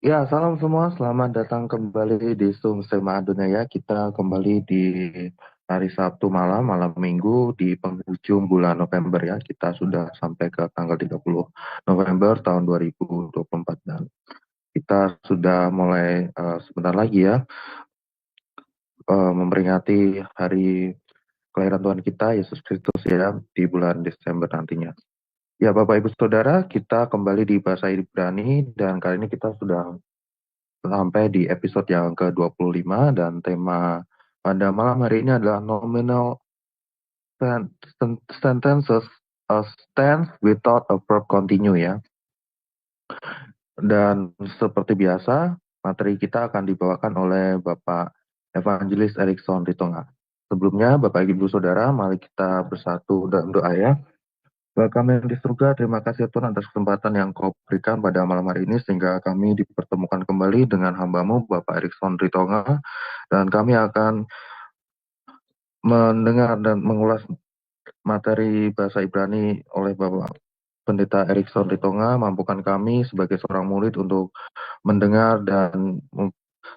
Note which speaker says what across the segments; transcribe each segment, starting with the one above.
Speaker 1: Ya, salam semua. Selamat datang kembali di Zoom Sema Dunia ya. Kita kembali di hari Sabtu malam, malam Minggu di penghujung bulan November ya. Kita sudah sampai ke tanggal 30 November tahun 2024 dan kita sudah mulai sebentar lagi ya memperingati hari kelahiran Tuhan kita Yesus Kristus ya di bulan Desember nantinya. Ya, Bapak Ibu Saudara, kita kembali di bahasa Ibrani dan kali ini kita sudah sampai di episode yang ke-25 dan tema pada malam hari ini adalah nominal sentences tense without a verb continue ya. Dan seperti biasa, materi kita akan dibawakan oleh Bapak Evangelis Erikson Ritonga. Sebelumnya, Bapak Ibu Saudara, mari kita bersatu dalam doa ya. Bapa kami yang di surga, terima kasih ya Tuhan atas kesempatan yang kau berikan pada malam hari ini sehingga kami dipertemukan kembali dengan hamba-Mu Bapak Erikson Ritonga dan kami akan mendengar dan mengulas materi bahasa Ibrani oleh Bapak Pendeta Erikson Ritonga. Mampukan kami sebagai seorang murid untuk mendengar dan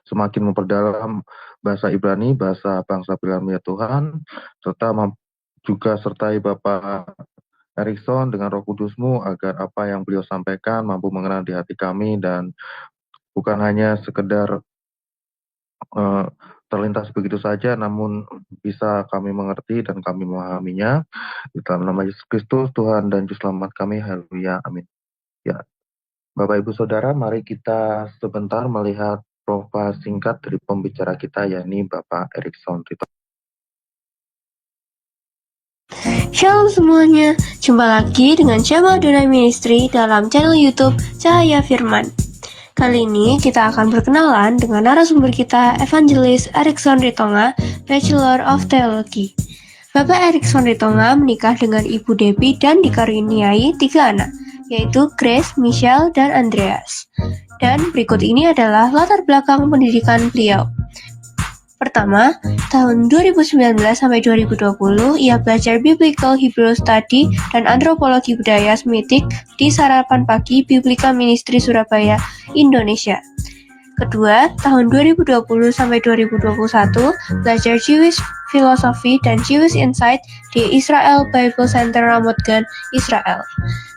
Speaker 1: semakin memperdalam bahasa Ibrani, bahasa bangsa pilihan ya Tuhan, serta juga sertai Bapak Erikson dengan Roh Kudus-Mu agar apa yang beliau sampaikan mampu mengenal di hati kami dan bukan hanya sekedar terlintas begitu saja, namun bisa kami mengerti dan kami memahaminya. Di dalam nama Yesus Kristus, Tuhan dan Juru Selamat kami, haleluya, amin. Ya, Bapak Ibu Saudara, mari kita sebentar melihat profil singkat dari pembicara kita, yakni Bapak Erikson Rito.
Speaker 2: Shalom semuanya, jumpa lagi dengan Syama Donai Ministry dalam channel YouTube Cahaya Firman. Kali ini kita akan berkenalan dengan narasumber kita, Evangelis Erikson Ritonga, Bachelor of Theology. Bapak Erikson Ritonga menikah dengan Ibu Debbie dan dikaruniai 3 anak, yaitu Grace, Michelle, dan Andreas. Dan berikut ini adalah latar belakang pendidikan beliau. Pertama, tahun 2019 sampai 2020, ia belajar Biblical Hebrew Study dan Antropologi Budaya Semitik di Sarapan Pagi Biblika Ministry Surabaya, Indonesia. Kedua, tahun 2020 sampai 2021, belajar Jewish Philosophy dan Jewish Insight di Israel Bible Center Ramat Gan, Israel.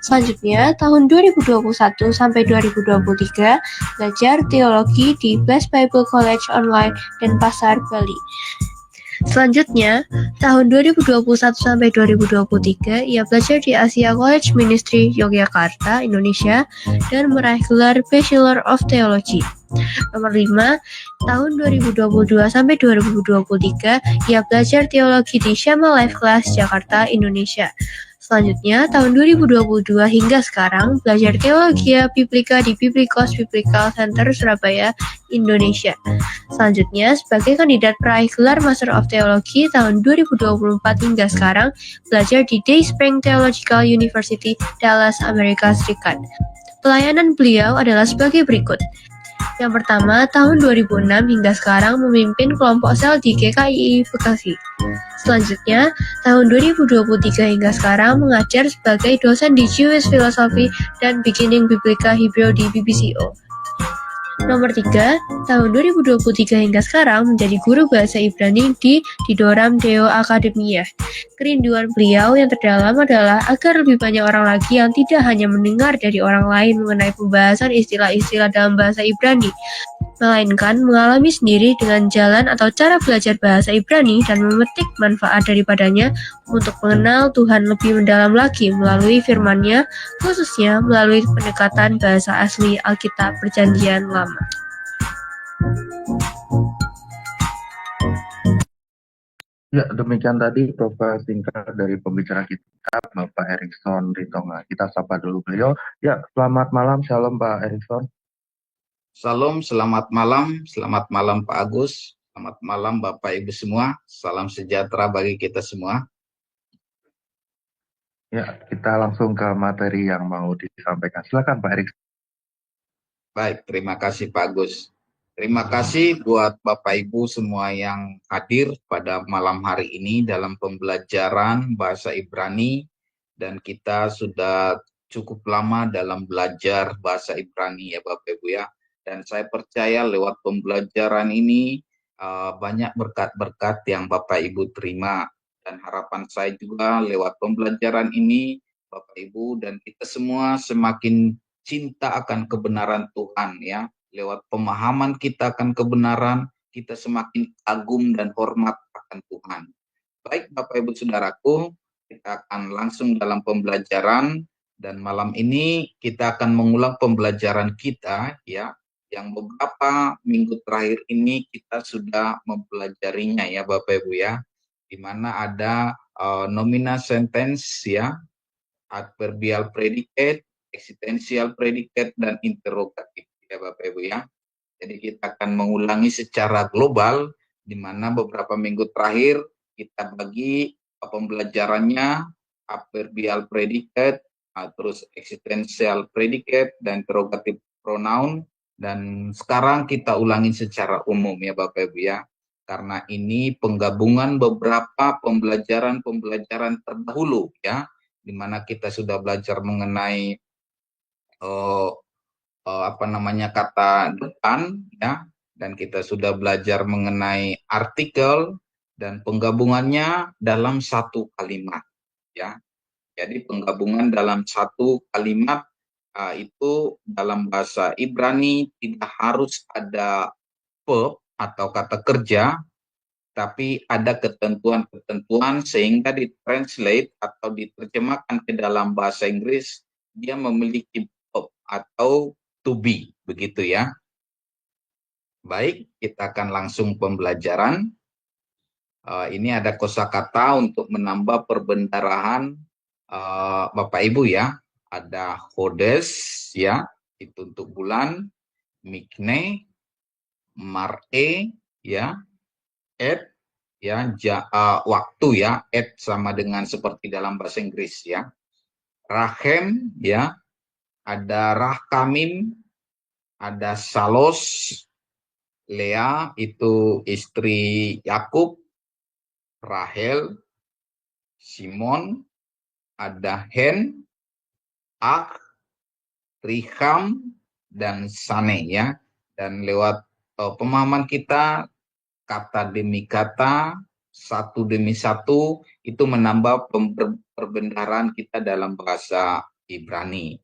Speaker 2: Selanjutnya, tahun 2021 sampai 2023, belajar teologi di Blessed Bible College Online dan Pasar Bali. Selanjutnya, tahun 2021 sampai 2023, ia belajar di Asia College Ministry Yogyakarta, Indonesia, dan meraih gelar Bachelor of Theology. Nomor 5, tahun 2022 sampai 2023, ia belajar teologi di Shama Life Class Jakarta, Indonesia. Selanjutnya, tahun 2022 hingga sekarang, belajar teologi Biblika di Biblikos Biblical Center Surabaya, Indonesia. Selanjutnya, sebagai kandidat peraih gelar Master of Theology tahun 2024 hingga sekarang, belajar di Dayspring Theological University, Dallas, Amerika Serikat. Pelayanan beliau adalah sebagai berikut. Yang pertama, tahun 2006 hingga sekarang memimpin kelompok sel di GKI Bekasi. Selanjutnya, tahun 2023 hingga sekarang mengajar sebagai dosen di Jewish Philosophy dan Beginning Biblical Hebrew di BBCO. Nomor 3, tahun 2023 hingga sekarang menjadi guru bahasa Ibrani di Didoram Deo Akademia. Kerinduan beliau yang terdalam adalah agar lebih banyak orang lagi yang tidak hanya mendengar dari orang lain mengenai pembahasan istilah-istilah dalam bahasa Ibrani, melainkan mengalami sendiri dengan jalan atau cara belajar bahasa Ibrani dan memetik manfaat daripadanya untuk mengenal Tuhan lebih mendalam lagi melalui firman-Nya, khususnya melalui pendekatan bahasa asli Alkitab Perjanjian Lama.
Speaker 1: Ya, demikian tadi profil singkat dari pembicara kita, Bapak Erikson Ritonga. Kita sapa dulu beliau. Ya, selamat malam, shalom Pak Erikson.
Speaker 3: Salam, selamat malam Pak Agus, selamat malam Bapak Ibu semua, salam sejahtera bagi kita semua.
Speaker 1: Ya, kita langsung ke materi yang mau disampaikan. Silakan Pak Erikson.
Speaker 3: Baik, terima kasih Pak Agus. Terima kasih buat Bapak Ibu semua yang hadir pada malam hari ini dalam pembelajaran bahasa Ibrani, dan kita sudah cukup lama dalam belajar bahasa Ibrani ya Bapak Ibu ya. Dan saya percaya lewat pembelajaran ini banyak berkat-berkat yang Bapak Ibu terima. Dan harapan saya juga lewat pembelajaran ini, Bapak Ibu dan kita semua semakin cinta akan kebenaran Tuhan ya. Lewat pemahaman kita akan kebenaran, kita semakin kagum dan hormat akan Tuhan. Baik Bapak Ibu Saudaraku, kita akan langsung dalam pembelajaran dan malam ini kita akan mengulang pembelajaran kita ya, yang beberapa minggu terakhir ini kita sudah mempelajarinya ya Bapak Ibu ya, di mana ada nominal sentence ya, adverbial predicate, existential predicate dan interrogatif ya Bapak Ibu ya. Jadi kita akan mengulangi secara global di mana beberapa minggu terakhir kita bagi pembelajarannya adverbial predicate, terus existential predicate dan interrogative pronoun, dan sekarang kita ulangi secara umum ya Bapak Ibu ya. Karena ini penggabungan beberapa pembelajaran terdahulu ya, di mana kita sudah belajar mengenai kata depan ya, dan kita sudah belajar mengenai artikel dan penggabungannya dalam satu kalimat ya. Jadi penggabungan dalam satu kalimat itu dalam bahasa Ibrani tidak harus ada verb atau kata kerja, tapi ada ketentuan-ketentuan sehingga ditranslate atau diterjemahkan ke dalam bahasa Inggris dia memiliki verb atau to be, begitu ya. Baik, kita akan langsung pembelajaran. Ini ada kosakata untuk menambah perbendarahan Bapak Ibu ya. Ada hodes ya, itu untuk bulan, mikne, mare ya, et ya, waktu ya, et sama dengan seperti dalam bahasa Inggris ya. Rahem ya, ada rahkamim, ada salos, Lea itu istri Yakub, Rahel, Simon, ada Hen, Ak, Riham, dan Sane ya. Dan lewat pemahaman kita, kata demi kata, satu demi satu, itu menambah perbendaharaan kita dalam bahasa Ibrani.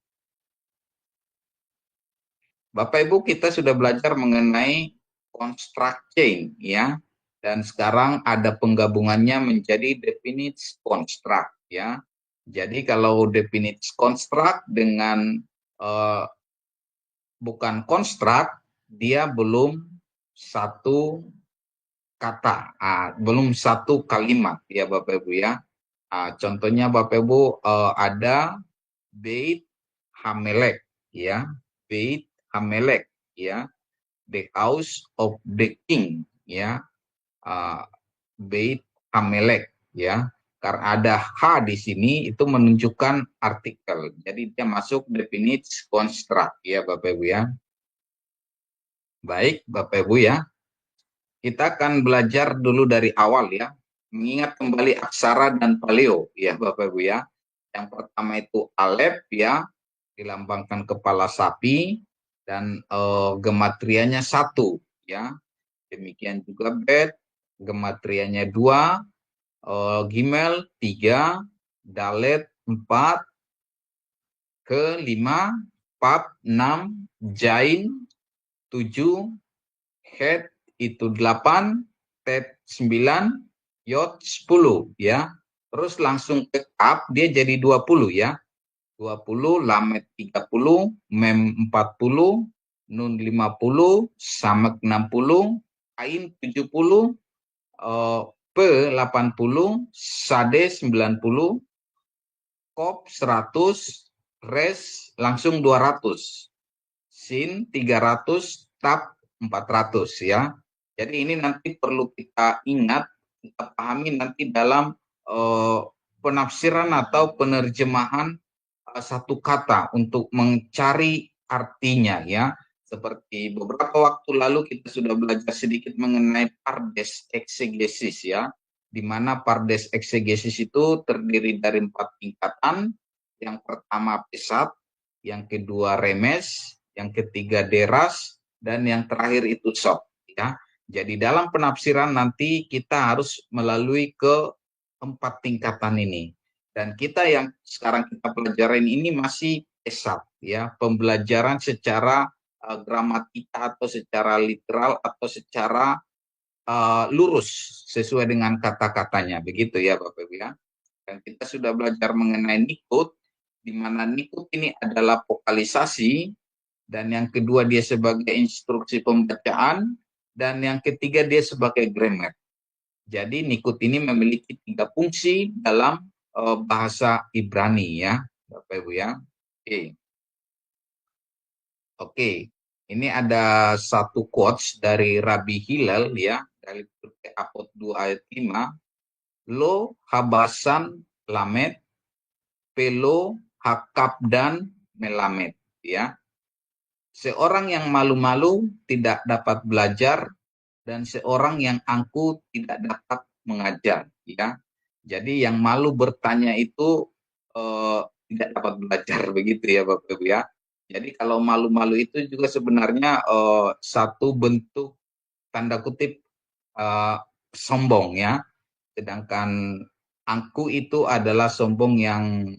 Speaker 3: Bapak Ibu, kita sudah belajar mengenai construct chain ya. Dan sekarang ada penggabungannya menjadi definite construct ya. Jadi kalau definite construct dengan bukan construct, dia belum satu kata, belum satu kalimat ya Bapak Ibu ya. Contohnya Bapak Ibu ada Beit Hamelek ya, Beit Hamelek ya, the house of the king ya, Beit Hamelek ya. Karena ada H di sini itu menunjukkan artikel. Jadi dia masuk definite construct ya Bapak Ibu ya. Baik Bapak Ibu ya. Kita akan belajar dulu dari awal ya. Mengingat kembali aksara dan paleo ya Bapak Ibu ya. Yang pertama itu Alef ya, dilambangkan kepala sapi dan gematrianya 1 ya. Demikian juga Bet, gematrianya 2, Gimel 3, Dalet 4, ke 5, Pap 6, Jain 7, Het itu 8, Tet 9, Yot 10 ya. Terus langsung ke Kaf dia jadi 20 ya. 20, Lamet 30, Mem 40, Nun 50, Samek 60, Ain 70, P 80, Sade 90, Kop 100, Res langsung 200, Sin 300, Tap 400 ya. Jadi ini nanti perlu kita ingat, kita pahami nanti dalam penafsiran atau penerjemahan satu kata untuk mencari artinya ya. Seperti beberapa waktu lalu kita sudah belajar sedikit mengenai pardes eksegesis ya, di mana pardes eksegesis itu terdiri dari 4 tingkatan. Yang pertama pesat, yang kedua remes, yang ketiga deras, dan yang terakhir itu sod, ya. Jadi dalam penafsiran nanti kita harus melalui ke 4 tingkatan ini. Dan kita yang sekarang kita pelajarin ini masih esat, ya, pembelajaran secara gramatika atau secara literal atau secara lurus sesuai dengan kata-katanya, begitu ya Bapak Ibu ya. Dan kita sudah belajar mengenai nikut, di mana nikut ini adalah vokalisasi, dan yang kedua dia sebagai instruksi pembacaan, dan yang ketiga dia sebagai grammar. Jadi nikut ini memiliki 3 fungsi dalam bahasa Ibrani ya, Bapak Ibu ya. Oke. Ini ada satu quotes dari Rabbi Hillel ya, dari Apot 2 ayat 5. Lo habasan lamet, pelo hakab dan melamet ya. Seorang yang malu-malu tidak dapat belajar, dan seorang yang angkuh tidak dapat mengajar ya. Jadi yang malu bertanya itu tidak dapat belajar begitu ya Bapak Ibu ya. Jadi kalau malu-malu itu juga sebenarnya satu bentuk tanda kutip sombong ya. Sedangkan angku itu adalah sombong yang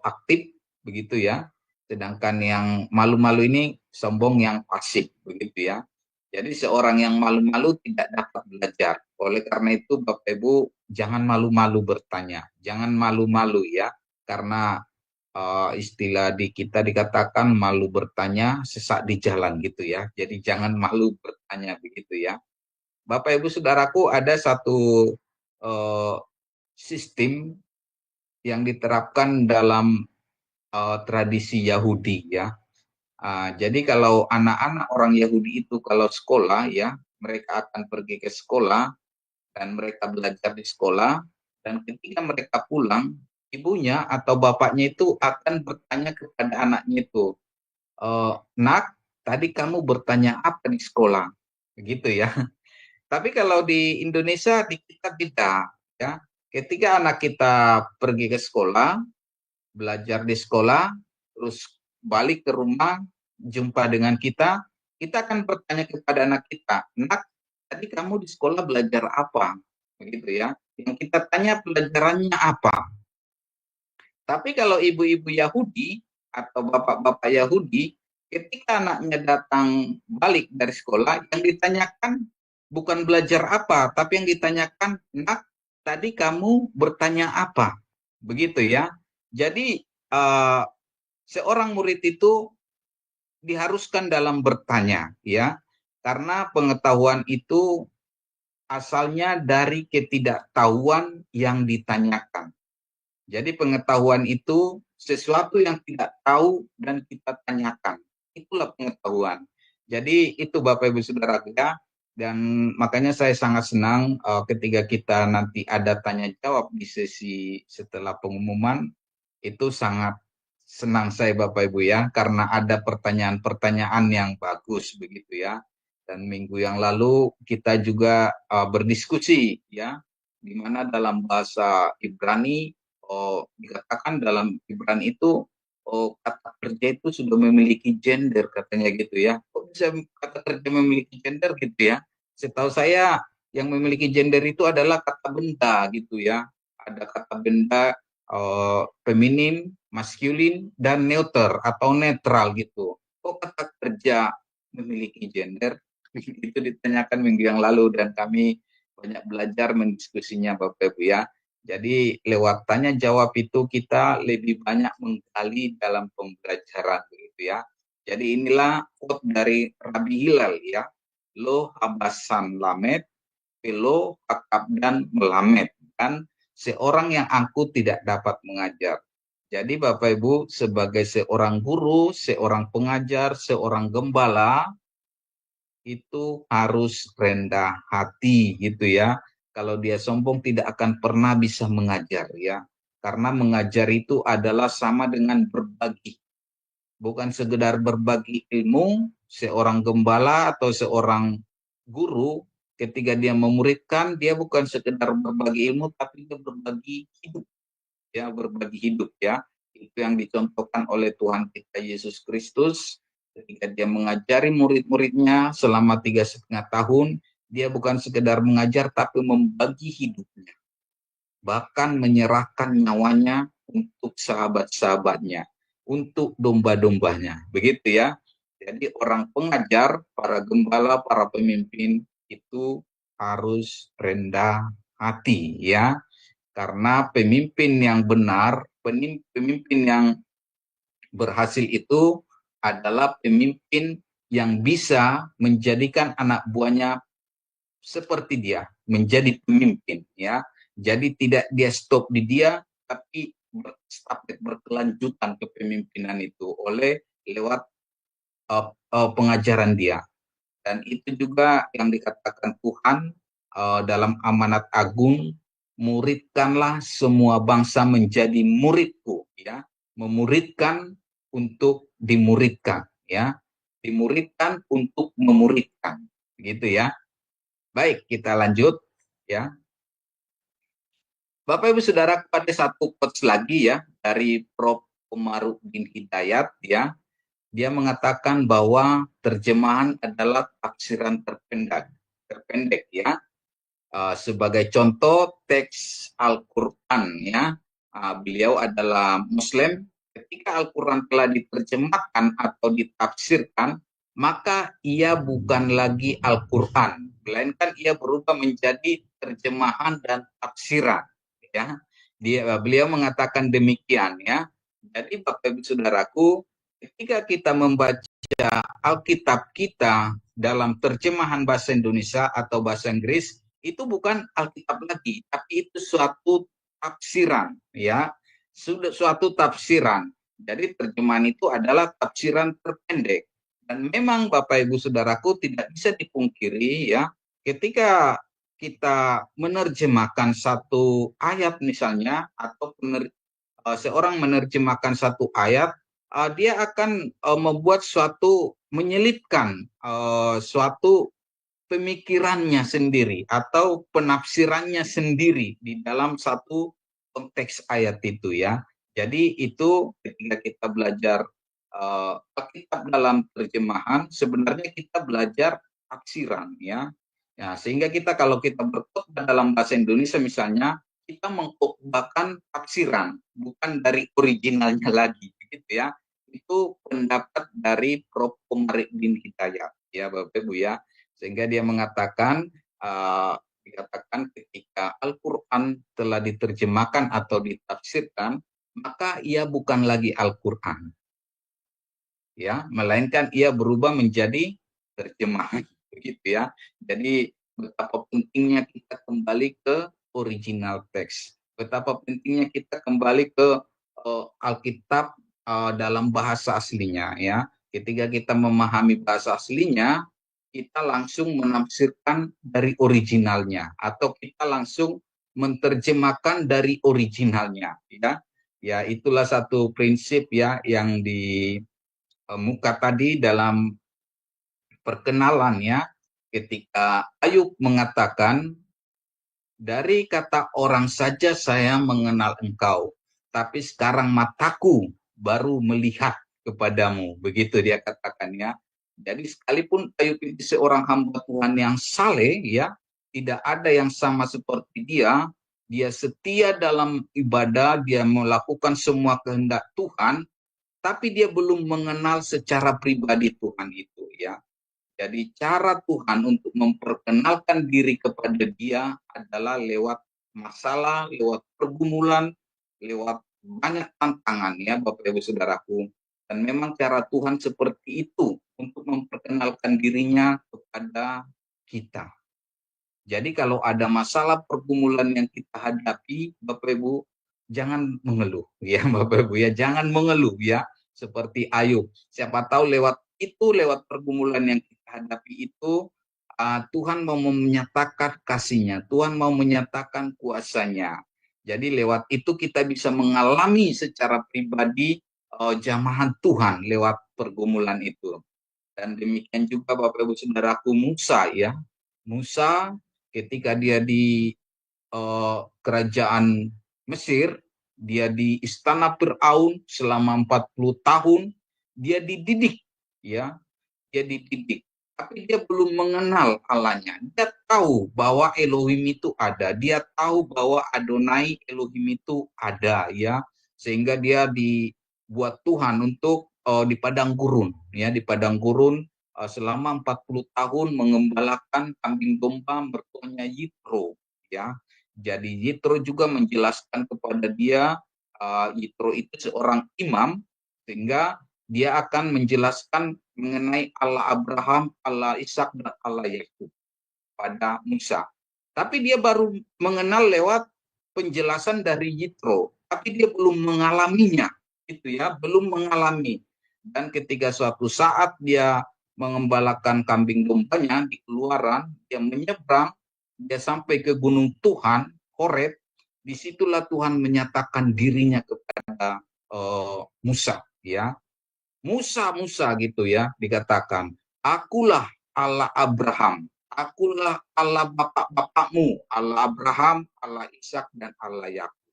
Speaker 3: aktif begitu ya. Sedangkan yang malu-malu ini sombong yang pasif begitu ya. Jadi seorang yang malu-malu tidak dapat belajar. Oleh karena itu Bapak Ibu jangan malu-malu bertanya, jangan malu-malu ya, karena istilah di kita dikatakan malu bertanya sesak di jalan gitu ya. Jadi jangan malu bertanya begitu ya. Bapak Ibu Saudaraku, ada satu sistem yang diterapkan dalam tradisi Yahudi ya. Jadi kalau anak-anak orang Yahudi itu kalau sekolah ya, mereka akan pergi ke sekolah dan mereka belajar di sekolah, dan ketika mereka pulang, ibunya atau bapaknya itu akan bertanya kepada anaknya itu, nak, tadi kamu bertanya apa di sekolah? Begitu ya. Tapi kalau di Indonesia di kita tidak ya. Ketika anak kita pergi ke sekolah, belajar di sekolah, terus balik ke rumah, jumpa dengan kita akan bertanya kepada anak kita, nak, tadi kamu di sekolah belajar apa? Begitu ya. Yang kita tanya pelajarannya apa. Tapi kalau ibu-ibu Yahudi atau bapak-bapak Yahudi, ketika anaknya datang balik dari sekolah, yang ditanyakan bukan belajar apa, tapi yang ditanyakan, nak, tadi kamu bertanya apa? Begitu ya. Jadi seorang murid itu diharuskan dalam bertanya ya, karena pengetahuan itu asalnya dari ketidaktahuan yang ditanyakan. Jadi pengetahuan itu sesuatu yang tidak tahu dan kita tanyakan. Itulah pengetahuan. Jadi itu Bapak Ibu Saudara ya. Dan makanya saya sangat senang ketika kita nanti ada tanya jawab di sesi setelah pengumuman. Itu sangat senang saya Bapak Ibu ya, karena ada pertanyaan-pertanyaan yang bagus begitu ya. Dan minggu yang lalu kita juga berdiskusi ya, di mana dalam bahasa Ibrani dikatakan dalam Ibrani itu kata kerja itu sudah memiliki gender katanya gitu ya. Kok bisa kata kerja memiliki gender gitu ya? Setahu saya yang memiliki gender itu adalah kata benda gitu ya. Ada kata benda feminin, maskulin, dan neuter atau netral gitu. Kok kata kerja memiliki gender? Itu ditanyakan minggu yang lalu dan kami banyak belajar mendiskusinya Bapak Ibu ya. Jadi lewat tanya jawab itu kita lebih banyak menggali dalam pembelajaran begitu ya. Jadi inilah quote dari Rabbi Hillel ya. Lo habasan lamet, pelo akab dan melamet. Kan seorang yang angkuh tidak dapat mengajar. Jadi Bapak Ibu sebagai seorang guru, seorang pengajar, seorang gembala, itu harus rendah hati gitu ya. Kalau dia sombong tidak akan pernah bisa mengajar ya. Karena mengajar itu adalah sama dengan berbagi. Bukan sekedar berbagi ilmu, seorang gembala atau seorang guru ketika dia memuridkan, dia bukan sekedar berbagi ilmu tapi dia berbagi hidup. Ya, berbagi hidup ya. Itu yang dicontohkan oleh Tuhan kita Yesus Kristus Ketika dia mengajari murid-muridnya selama 3,5 tahun, dia bukan sekedar mengajar tapi membagi hidupnya, bahkan menyerahkan nyawanya untuk sahabat-sahabatnya, untuk domba-dombanya. Begitu ya. Jadi orang pengajar, para gembala, para pemimpin itu harus rendah hati ya. Karena pemimpin yang benar, pemimpin yang berhasil itu adalah pemimpin yang bisa menjadikan anak buahnya seperti dia, menjadi pemimpin ya. Jadi tidak dia stop di dia, tapi berstafet berkelanjutan kepemimpinan itu lewat pengajaran dia. Dan itu juga yang dikatakan Tuhan dalam amanat agung, muridkanlah semua bangsa menjadi muridku ya, memuridkan untuk dimuridkan ya, dimuridkan untuk memuridkan, gitu ya. Baik, kita lanjut ya. Bapak Ibu Saudara, pada satu quotes lagi ya dari Prof. Komarudin Hidayat ya. Dia mengatakan bahwa terjemahan adalah tafsiran terpendek ya. Sebagai contoh teks Al-Qur'an ya. Beliau adalah Muslim. Ketika Al-Qur'an telah diterjemahkan atau ditafsirkan, maka ia bukan lagi Al-Qur'an, melainkan ia berubah menjadi terjemahan dan tafsiran ya. Beliau mengatakan demikian ya. Jadi Bapak Ibu Saudaraku, ketika kita membaca Alkitab kita dalam terjemahan bahasa Indonesia atau bahasa Inggris, itu bukan Alkitab lagi, tapi itu suatu tafsiran ya, suatu tafsiran. Jadi terjemahan itu adalah tafsiran terpendek. Dan memang Bapak Ibu Saudaraku tidak bisa dipungkiri ya, ketika kita menerjemahkan satu ayat misalnya, atau seorang menerjemahkan satu ayat, dia akan membuat menyelipkan suatu pemikirannya sendiri atau penafsirannya sendiri di dalam satu konteks ayat itu ya. Jadi itu ketika kita belajar Alkitab dalam terjemahan, sebenarnya kita belajar tafsiran ya. Ya, sehingga kalau kita berkhotbah dalam bahasa Indonesia misalnya, kita mengkhotbahkan tafsiran, bukan dari originalnya lagi, begitu ya. Itu pendapat dari Prof. Komarudin Hidayat, ya Bapak Ibu ya. Sehingga dia mengatakan, dikatakan ketika Al-Quran telah diterjemahkan atau ditafsirkan, maka ia bukan lagi Al-Quran, ya, melainkan ia berubah menjadi terjemahan, begitu ya. Jadi betapa pentingnya kita kembali ke original teks, betapa pentingnya kita kembali ke Alkitab dalam bahasa aslinya ya. Ketika kita memahami bahasa aslinya, kita langsung menafsirkan dari originalnya, atau kita langsung menerjemahkan dari originalnya ya. Ya, itulah satu prinsip ya yang di muka tadi dalam perkenalannya, ketika Ayub mengatakan, dari kata orang saja saya mengenal engkau, tapi sekarang mataku baru melihat kepadamu. Begitu dia katakan ya. Jadi sekalipun Ayub itu seorang hamba Tuhan yang saleh ya, tidak ada yang sama seperti dia. Dia setia dalam ibadah, dia melakukan semua kehendak Tuhan, tapi dia belum mengenal secara pribadi Tuhan itu ya. Jadi cara Tuhan untuk memperkenalkan diri kepada dia adalah lewat masalah, lewat pergumulan, lewat banyak tantangan ya Bapak Ibu Saudaraku. Dan memang cara Tuhan seperti itu untuk memperkenalkan dirinya kepada kita. Jadi kalau ada masalah pergumulan yang kita hadapi, Bapak Ibu, jangan mengeluh ya Bapak Ibu ya, jangan mengeluh ya, seperti Ayub. Siapa tahu lewat pergumulan yang kita hadapi itu, Tuhan mau menyatakan kasih-Nya, Tuhan mau menyatakan kuasa-Nya. Jadi lewat itu kita bisa mengalami secara pribadi jamahan Tuhan lewat pergumulan itu. Dan demikian juga Bapak Ibu Saudaraku, Musa ya. Musa ketika dia di kerajaan Mesir, dia di istana Firaun selama 40 tahun, dia dididik ya, dia dididik, tapi dia belum mengenal Allahnya. Dia tahu bahwa Elohim itu ada, dia tahu bahwa Adonai Elohim itu ada, ya, sehingga dia dibuat Tuhan untuk di padang gurun, ya, di padang gurun selama 40 tahun mengembalakan kambing domba mertuanya Yitro, ya. Jadi Yitro juga menjelaskan kepada dia, Yitro itu seorang imam, sehingga dia akan menjelaskan mengenai Allah Abraham, Allah Ishak, dan Allah Yakub pada Musa. Tapi dia baru mengenal lewat penjelasan dari Yitro, tapi dia belum mengalaminya, itu ya, belum mengalami. Dan ketika suatu saat dia mengembalakan kambing dombanya di Keluaran, dia menyeberang, dia sampai ke gunung Tuhan, Horeb, disitulah Tuhan menyatakan dirinya kepada Musa, ya. Musa gitu ya, dikatakan, akulah Allah Abraham, akulah Allah bapak-bapakmu, Allah Abraham, Allah Ishak, dan Allah Yakub.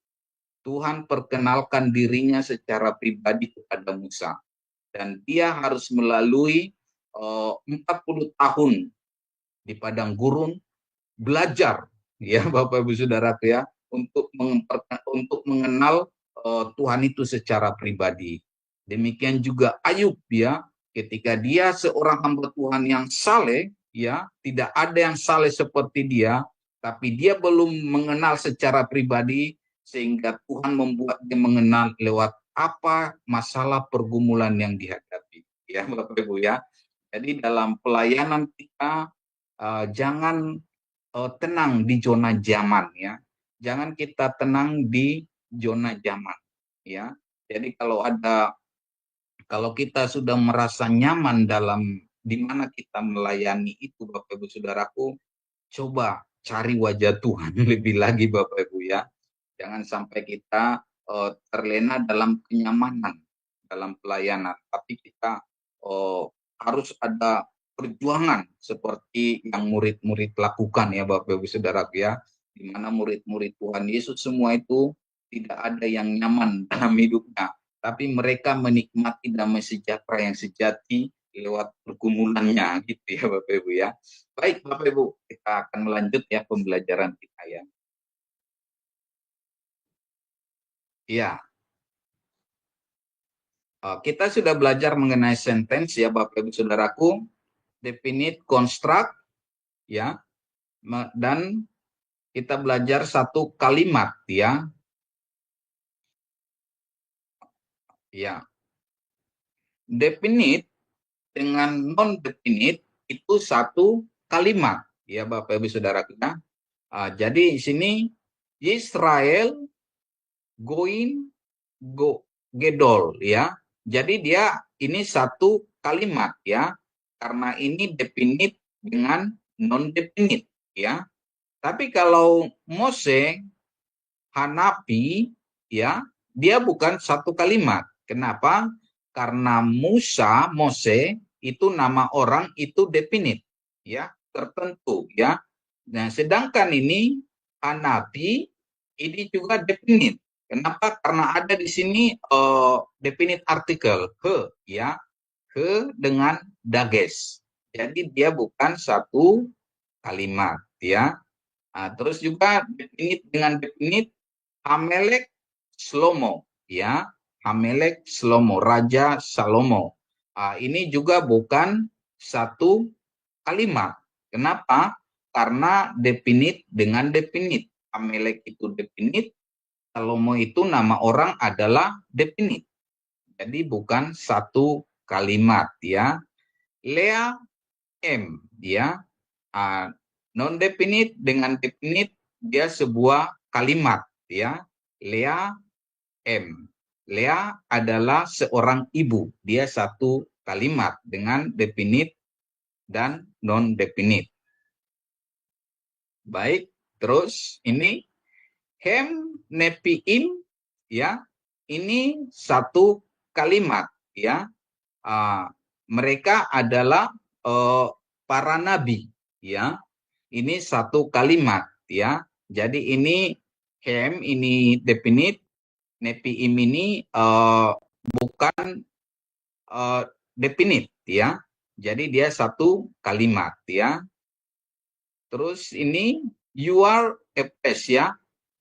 Speaker 3: Tuhan perkenalkan dirinya secara pribadi kepada Musa. Dan dia harus melalui 40 tahun di padang gurun, belajar, ya Bapak Ibu Saudaraku ya, untuk mengenal Tuhan itu secara pribadi. Demikian juga Ayub, ya, ketika dia seorang hamba Tuhan yang saleh, ya, tidak ada yang saleh seperti dia, tapi dia belum mengenal secara pribadi, sehingga Tuhan membuat dia mengenal lewat apa masalah pergumulan yang dihadapi, ya Bapak Ibu ya. Jadi dalam pelayanan kita jangan tenang di zona zaman, ya. Jangan kita tenang di zona zaman, ya. Jadi kalau kita sudah merasa nyaman dalam di mana kita melayani itu, Bapak Ibu Saudaraku, coba cari wajah Tuhan lebih lagi, Bapak Ibu ya. Jangan sampai kita terlena dalam kenyamanan dalam pelayanan, tapi kita harus ada perjuangan seperti yang murid-murid lakukan, ya Bapak Ibu Saudaraku ya, di mana murid-murid Tuhan Yesus semua itu tidak ada yang nyaman dalam hidupnya, tapi mereka menikmati damai sejahtera yang sejati lewat pergumulannya, gitu ya Bapak Ibu ya. Baik Bapak Ibu, kita akan melanjut ya pembelajaran kita ya. Ya, kita sudah belajar mengenai sentence ya Bapak Ibu Saudaraku, definite, construct, ya, dan kita belajar satu kalimat ya. Ya. Definite dengan non definite itu satu kalimat ya Bapak Ibu Saudara kita. Jadi di sini Israel go gedol ya. Jadi dia ini satu kalimat ya. Karena ini definite dengan non definite ya. Tapi kalau Mose Hanapi ya, dia bukan satu kalimat. Kenapa? Karena Mose itu nama orang itu definite ya, tertentu ya. Nah, sedangkan ini Hanapi ini juga definite. Kenapa? Karena ada di sini definite artikel he ya, he dengan dages. Jadi dia bukan satu kalimat ya. Nah, terus juga definite dengan definite Hamelek Shlomo ya, Hamelek Shlomo, Raja Salomo. Ini juga bukan satu kalimat. Kenapa? Karena definite dengan definite. Hamelek itu definite, Salomo itu nama orang adalah definite. Jadi bukan satu kalimat ya. Lea M ya. Non definite dengan definite dia sebuah kalimat ya. Lea M. Lea adalah seorang ibu. Dia satu kalimat dengan definite dan non definite. Baik, terus ini hem nepiim ya. Ini satu kalimat ya. Mereka adalah para nabi ya. Ini satu kalimat ya. Jadi ini hem ini definite, nepiim ini bukan definite ya. Jadi dia satu kalimat ya. Terus ini you are a place ya.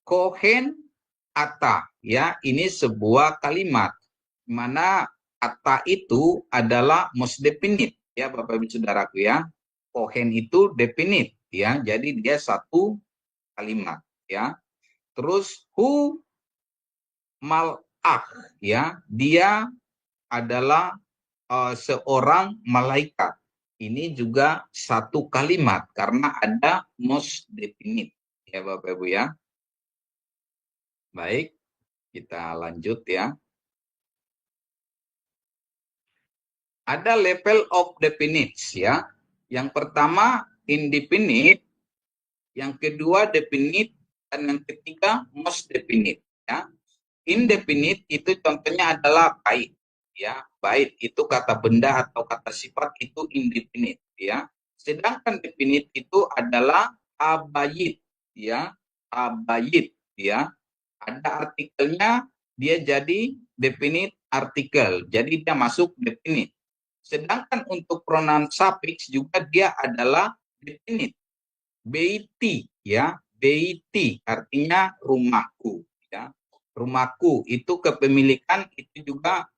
Speaker 3: Kohen ata ya. Ini sebuah kalimat mana ata itu adalah most definite ya Bapak Ibu Saudaraku ya. Kohen itu definite ya. Jadi dia satu kalimat ya. Terus hu malak ya. Dia adalah seorang malaikat. Ini juga satu kalimat karena ada most definite ya Bapak Ibu ya. Baik, kita lanjut ya. Ada level of definites ya. Yang pertama indefinite, yang kedua definite, dan yang ketiga most definite ya. Indefinite itu contohnya adalah bait ya. Bait itu kata benda atau kata sifat itu indefinite ya. Sedangkan definite itu adalah abayit ya. Abayit ya. Ada artikelnya, dia jadi definite artikel. Jadi dia masuk definite. Sedangkan untuk pronoun suffix juga dia adalah definite. Beiti ya. Beiti artinya rumahku ya. Rumahku itu kepemilikan itu juga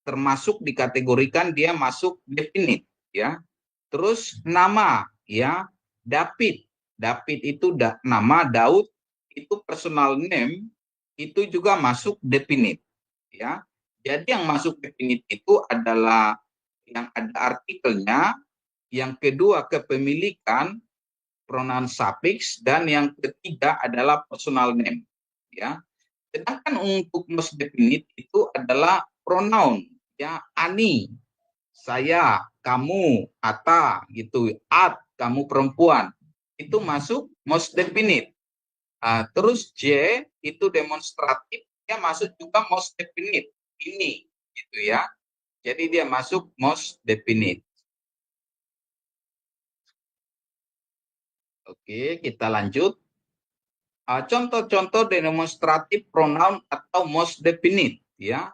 Speaker 3: termasuk dikategorikan dia masuk definite ya. Terus nama ya, David. David itu nama, Daud itu personal name itu juga masuk definite ya. Jadi yang masuk definite itu adalah yang ada artikelnya, yang kedua kepemilikan pronoun suffix, dan yang ketiga adalah personal name ya. Sedangkan untuk most definite itu adalah pronoun ya, ani, saya, kamu, ata gitu, at, kamu perempuan. Itu masuk most definite. Terus J itu demonstratif, dia masuk juga most definite. Ini gitu ya. Jadi dia masuk most definite. Oke, kita lanjut. Contoh-contoh demonstratif pronoun atau most definite ya.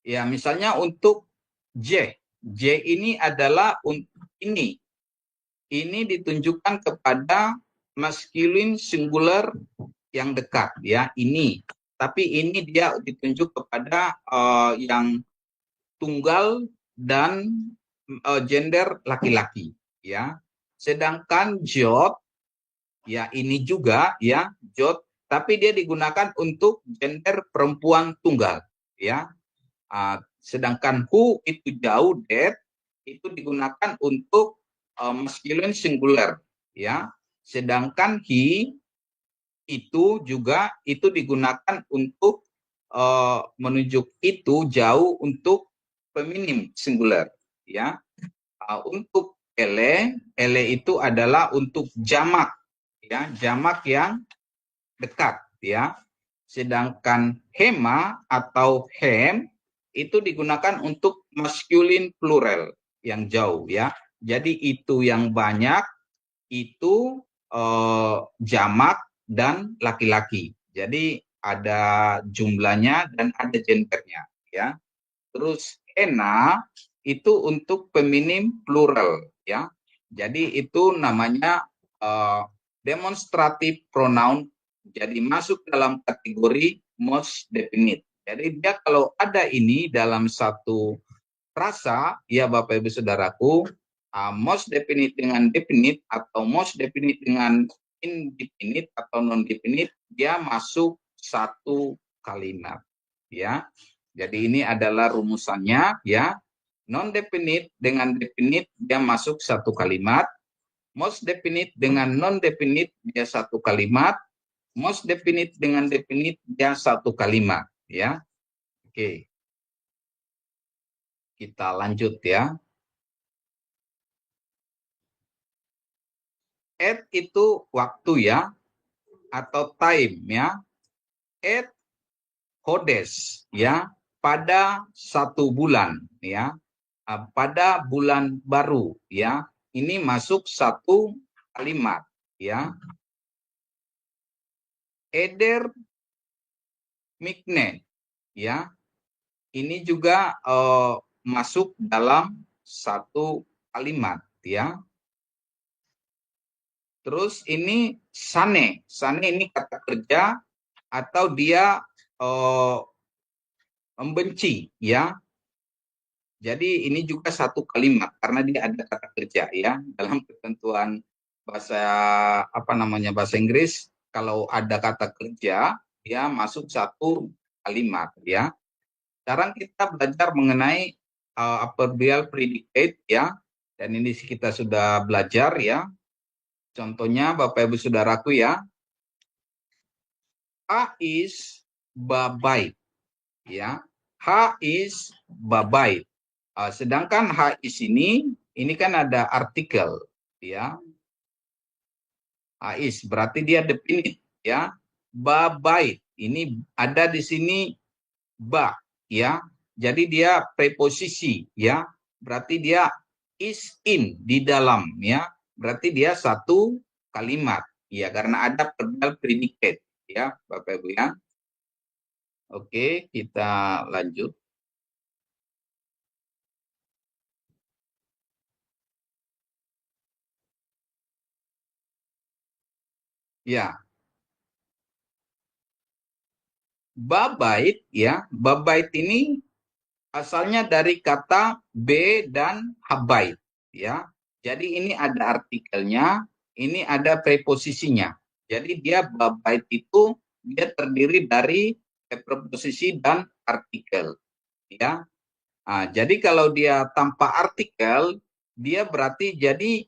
Speaker 3: Ya, misalnya untuk J. J ini adalah untuk ini. Ini ditunjukkan kepada masculine singular yang dekat ya, ini. Tapi ini dia ditunjuk kepada yang tunggal dan gender laki-laki ya. Sedangkan jod ya ini juga ya, jod, tapi dia digunakan untuk gender perempuan tunggal ya. Sedangkan who itu jauh, that itu digunakan untuk masculine singular ya. Sedangkan he itu juga itu digunakan untuk menunjuk itu jauh untuk feminim singular ya. Untuk ele itu adalah untuk jamak ya, jamak yang dekat ya. Sedangkan hema atau hem itu digunakan untuk masculine plural yang jauh ya. Jadi itu yang banyak itu jamak dan laki-laki. Jadi ada jumlahnya dan ada gendernya ya. Terus ena itu untuk feminim plural ya. Jadi itu namanya demonstrative pronoun. Jadi masuk dalam kategori most definite. Jadi dia kalau ada ini dalam satu frasa ya Bapak Ibu Saudaraku, most definite dengan definite atau most definite dengan indefinite atau non definite, dia masuk satu kalimat ya. Jadi ini adalah rumusannya ya. Non definite dengan definite dia masuk satu kalimat. Most definite dengan non definite dia satu kalimat. Most definite dengan definite dia satu kalimat ya. Oke. Kita lanjut ya. At itu waktu ya, atau time ya. At Hodes ya, pada satu bulan ya, pada bulan baru ya. Ini masuk satu kalimat ya. Eder Mikne ya. Ini juga masuk dalam satu kalimat ya. Terus ini sane. Sane ini kata kerja atau dia membenci ya. Jadi ini juga satu kalimat karena dia ada kata kerja ya. Dalam ketentuan bahasa bahasa Inggris, kalau ada kata kerja dia masuk satu kalimat ya. Sekarang kita belajar mengenai adverbial predicate ya. Dan ini kita sudah belajar ya. Contohnya Bapak Ibu Saudaraku ya. Ha is babai ya. Ha is babai. Sedangkan ha is ini kan ada artikel ya. Ha is berarti dia definite ya. Babai ini ada di sini ba ya. Jadi dia preposisi ya. Berarti dia is in di dalam ya. Berarti dia satu kalimat ya karena ada verbal predicate ya Bapak Ibu ya. Oke, kita lanjut. Ya. Babait ya. Babait ini asalnya dari kata be dan habait ya. Jadi ini ada artikelnya, ini ada preposisinya. Jadi dia babait itu dia terdiri dari preposisi dan artikel ya. Nah, jadi kalau dia tanpa artikel dia berarti jadi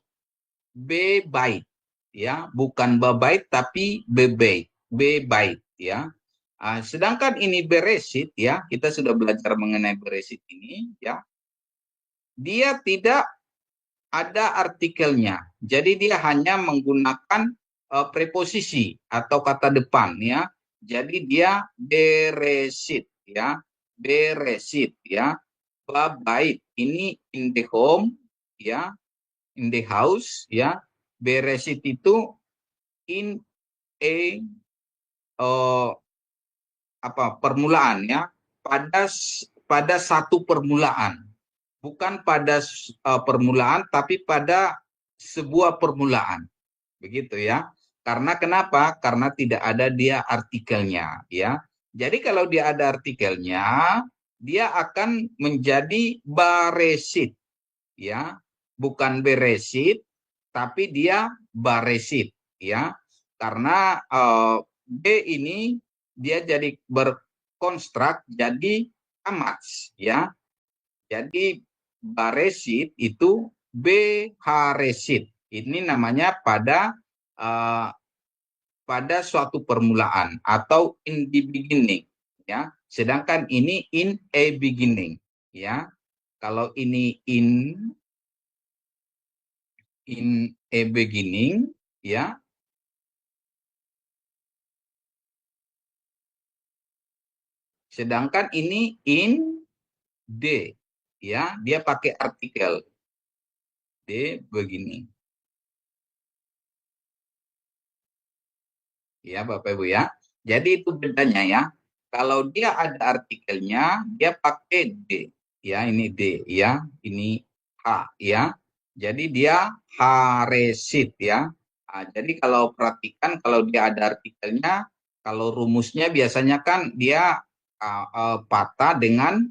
Speaker 3: bebait ya, bukan babait tapi bebait, bebait ya. Sedangkan ini beresit ya, kita sudah belajar mengenai beresit ini ya. Dia tidak ada artikelnya. Jadi dia hanya menggunakan preposisi atau kata depan ya. Jadi dia beresit ya. Beresit ya. Babait ini in the home ya, in the house ya. Beresit itu in a permulaan ya, pada satu permulaan, bukan pada permulaan tapi pada sebuah permulaan, begitu ya. Karena kenapa? Karena tidak ada dia artikelnya ya. Jadi kalau dia ada artikelnya, dia akan menjadi baresit ya, bukan beresit tapi dia baresit ya. Karena B ini dia jadi berkonstruk jadi amats ya. Jadi baresit itu beharesit. Ini namanya pada suatu permulaan atau in the beginning ya. Sedangkan ini in a beginning ya. Kalau ini in a beginning ya. Sedangkan ini in D ya, dia pakai artikel D begini. Ya Bapak Ibu ya. Jadi itu bedanya ya. Kalau dia ada artikelnya, dia pakai D. Ya, ini D ya, ini H ya. Jadi dia haresit ya. Jadi kalau perhatikan kalau dia ada artikelnya, kalau rumusnya biasanya kan dia patah dengan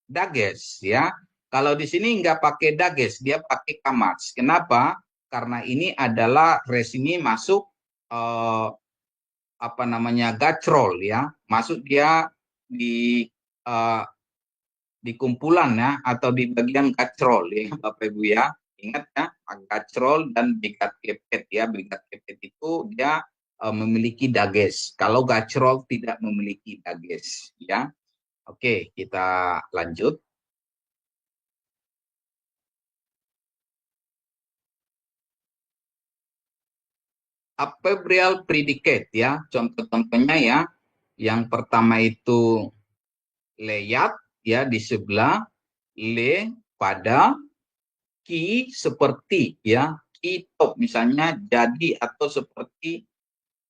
Speaker 3: dages ya. Kalau di sini nggak pakai dages, dia pakai kamats. Kenapa? Karena ini adalah resmi masuk gacrol ya. Masuk dia di kumpulan ya atau di bagian gacrol ya Bapak Ibu ya. Ingat ya, gacrol dan bigat kepet ya. Bigat kepet itu dia memiliki dages. Kalau gacrol tidak memiliki dages ya. Oke, kita lanjut. Adverbial predicate ya. Contoh-contohnya ya. Yang pertama itu leyat ya di sebelah, le pada, ki seperti ya. Ki top misalnya jadi atau seperti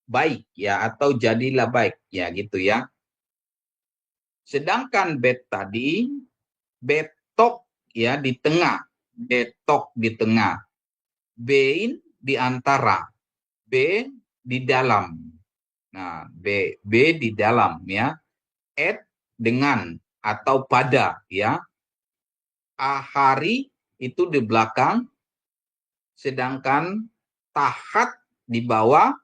Speaker 3: baik ya atau jadilah baik ya gitu ya. Sedangkan bet tadi Betok ya di tengah, betok di tengah, bein di antara, b di dalam. Nah, b di dalam ya. Et dengan atau pada ya. Ahari itu di belakang, sedangkan tahat di bawah,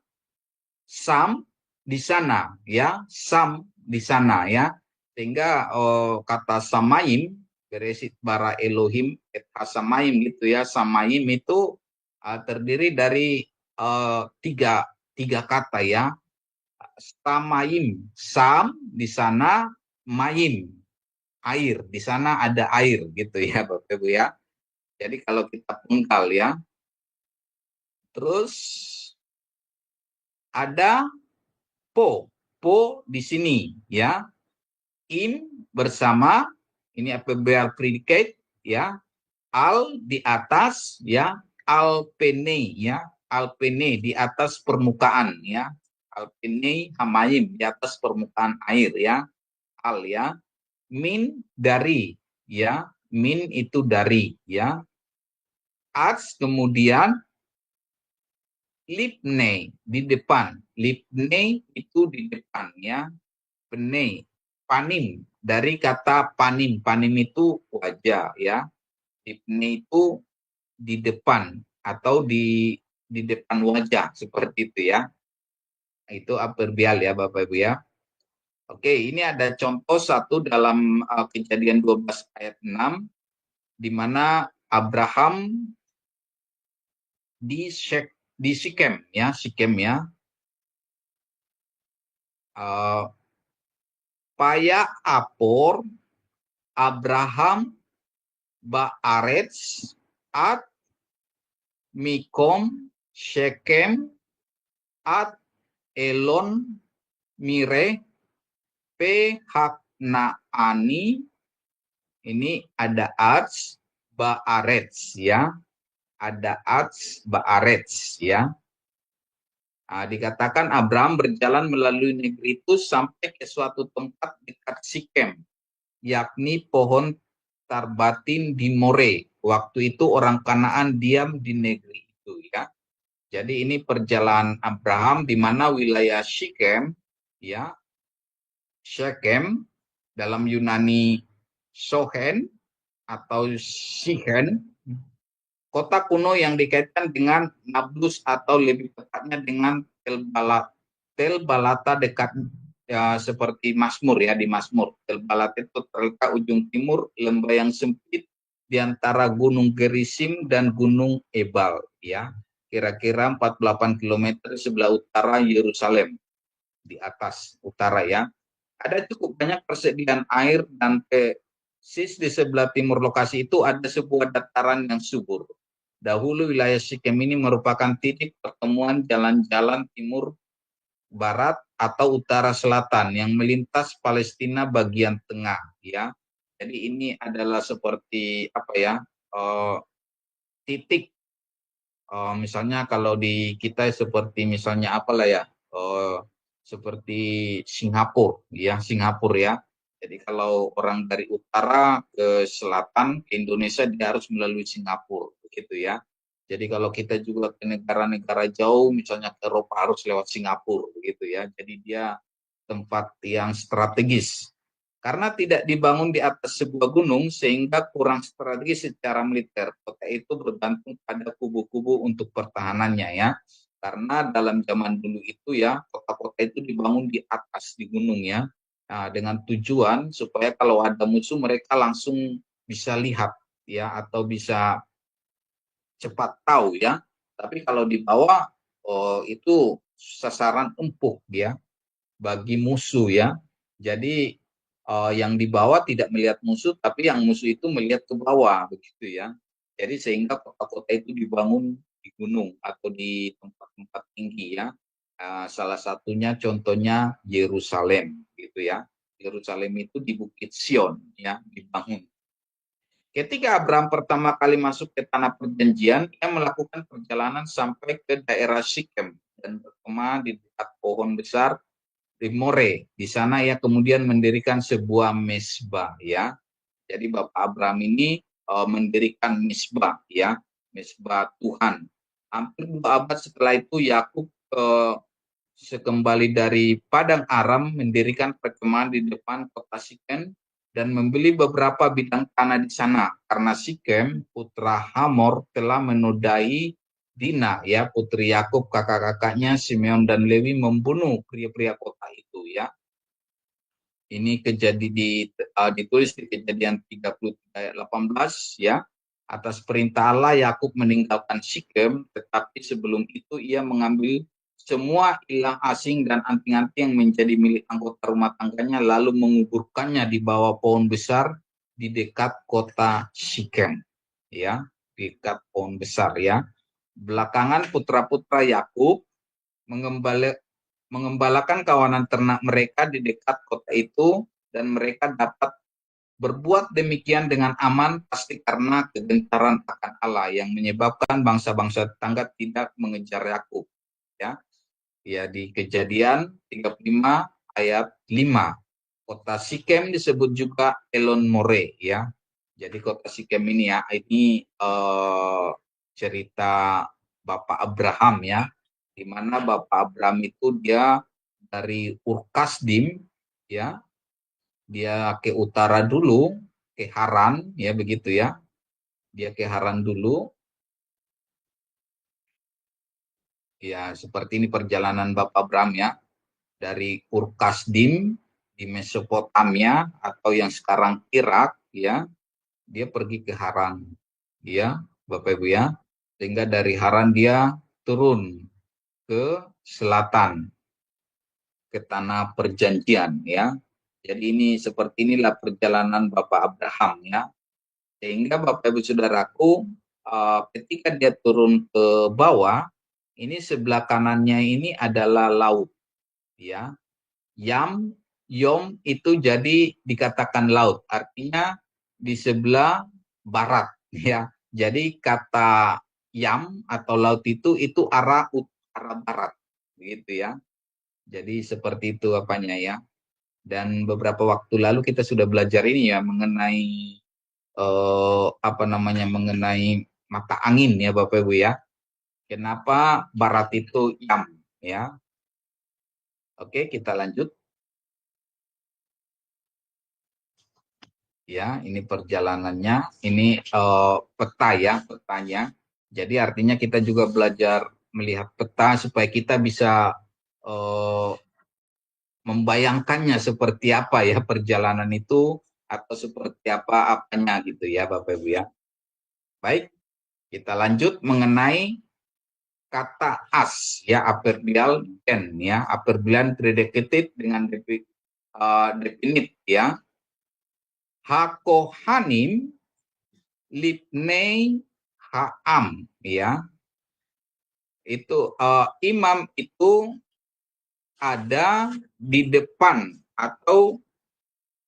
Speaker 3: sam di sana ya, sam di sana ya. Sehingga kata samayim beresit bara Elohim et hasamayim gitu ya. Samayim itu terdiri dari tiga kata ya. Samayim, sam di sana, mayim air, di sana ada air gitu ya Bapak Ibu ya. Jadi kalau kita penggal ya. Terus ada po di sini ya. In bersama, ini verb predicate ya. Al di atas ya, alpene ya, alpene di atas permukaan ya. Alpene hamayim di atas permukaan air ya. Al ya. Min dari ya, min itu dari ya. Ats kemudian lipne di depan. Lipne itu di depan ya. Pene, panim dari kata panim. Panim itu wajah ya. Lipne itu di depan atau di depan wajah seperti itu ya. Itu adverbial ya Bapak Ibu ya. Oke, ini ada contoh satu dalam Kejadian 12 ayat 6 di mana Abraham di Sikem ya, Sikem ya. Paya apor Abraham baaretz at mikom Shekem at elon mire Haknaani. Ini ada ats baaretz ya. Ada ats baaretz ya. Dikatakan Abraham berjalan melalui negeri itu sampai ke suatu tempat dekat Sikem, yakni pohon tarbatin di More. Waktu itu orang Kanaan diam di negeri itu ya. Jadi ini perjalanan Abraham di mana wilayah Sikem ya. Shechem dalam Yunani Sohen atau Sichen, kota kuno yang dikaitkan dengan Nablus atau lebih tepatnya dengan Tel Balata dekat ya, seperti Mazmur ya, di Mazmur. Tel Balata itu terletak ujung timur lembah yang sempit di antara Gunung Gerisim dan Gunung Ebal ya. Kira-kira 48 km di sebelah utara Yerusalem, di atas utara ya. Ada cukup banyak persediaan air dan persis di sebelah timur lokasi itu ada sebuah dataran yang subur. Dahulu wilayah Sikem ini merupakan titik pertemuan jalan-jalan timur barat atau utara selatan yang melintas Palestina bagian tengah ya. Jadi ini adalah seperti apa ya? Titik misalnya kalau di kita seperti misalnya apalah ya? Seperti Singapura ya, Singapura ya. Jadi kalau orang dari utara ke selatan ke Indonesia dia harus melalui Singapura begitu ya. Jadi kalau kita juga ke negara-negara jauh misalnya ke Eropa harus lewat Singapura begitu ya. Jadi dia tempat yang strategis. Karena tidak dibangun di atas sebuah gunung sehingga kurang strategis secara militer. Kota itu bergantung pada kubu-kubu untuk pertahanannya ya. Karena dalam zaman dulu itu ya, kota-kota itu dibangun di atas, di gunung ya. Nah, dengan tujuan supaya kalau ada musuh mereka langsung bisa lihat ya, atau bisa cepat tahu ya. Tapi kalau di bawah, itu sasaran empuk ya, bagi musuh ya. Jadi yang di bawah tidak melihat musuh, tapi yang musuh itu melihat ke bawah begitu ya. Jadi sehingga kota-kota itu dibangun di gunung atau di tempat-tempat tinggi ya. Salah satunya contohnya Yerusalem gitu ya. Yerusalem itu di Bukit Sion ya, dibangun. Ketika Abraham pertama kali masuk ke tanah perjanjian, ia melakukan perjalanan sampai ke daerah Sikem dan berkemah di dekat pohon besar di More. Di sana ia kemudian mendirikan sebuah mesbah ya. Jadi Bapak Abraham ini mendirikan misbah, ya, misbah Tuhan. Hampir 2 abad setelah itu Yakub sekembali dari Padang Aram mendirikan perkemahan di depan kota Sikem dan membeli beberapa bidang tanah di sana karena Sikem putra Hamor telah menodai Dina, ya, putri Yakub. Kakak-kakaknya Simeon dan Lewi membunuh pria-pria kota itu, ya. Ini ditulis di Kejadian 33 ayat 18, ya. Atas perintah Allah Yakub meninggalkan Sikem, tetapi sebelum itu ia mengambil semua ilah asing dan anting-anting yang menjadi milik anggota rumah tangganya lalu menguburkannya di bawah pohon besar di dekat kota Sikem, ya, di dekat pohon besar, ya. Belakangan putra-putra Yakub mengembalakan kawanan ternak mereka di dekat kota itu dan mereka dapat berbuat demikian dengan aman pasti karena kegentaran akan Allah yang menyebabkan bangsa-bangsa tetangga tidak mengejar Yakub, ya. Ya, di Kejadian 35 ayat 5. Kota Sikem disebut juga Elon More, ya. Jadi kota Sikem ini, ya, ini cerita Bapak Abraham, ya, di mana Bapak Abraham itu dia dari Ur Kasdim, ya, dia ke utara dulu, ke Haran, ya, begitu, ya, dia ke Haran dulu, ya, seperti ini perjalanan Bapak Abraham, ya, dari Ur Kasdim di Mesopotamia atau yang sekarang Irak, ya, dia pergi ke Haran, ya, Bapak Ibu, ya, sehingga dari Haran dia turun ke selatan, ke tanah perjanjian, ya. Jadi ini seperti inilah perjalanan Bapak Abraham, ya. Sehingga Bapak Ibu Saudaraku, ketika dia turun ke bawah, ini sebelah kanannya ini adalah laut, ya. Yom itu jadi dikatakan laut, artinya di sebelah barat, ya. Jadi kata Yam atau laut itu arah barat, begitu, ya. Jadi seperti itu apanya, ya. Dan beberapa waktu lalu kita sudah belajar ini, ya, mengenai mengenai mata angin, ya, Bapak Ibu, ya. Kenapa barat itu Yam, ya. Oke, kita lanjut. Ya, ini perjalanannya, ini peta, ya, petanya. Jadi artinya kita juga belajar melihat peta supaya kita bisa membayangkannya seperti apa, ya, perjalanan itu atau seperti apanya gitu, ya, Bapak Ibu, ya. Baik, kita lanjut mengenai kata as, ya, adverbial den, ya, adverbial predicated dengan definite, ya. Hakohanim libnei ha'am, ya. Itu imam itu ada di depan atau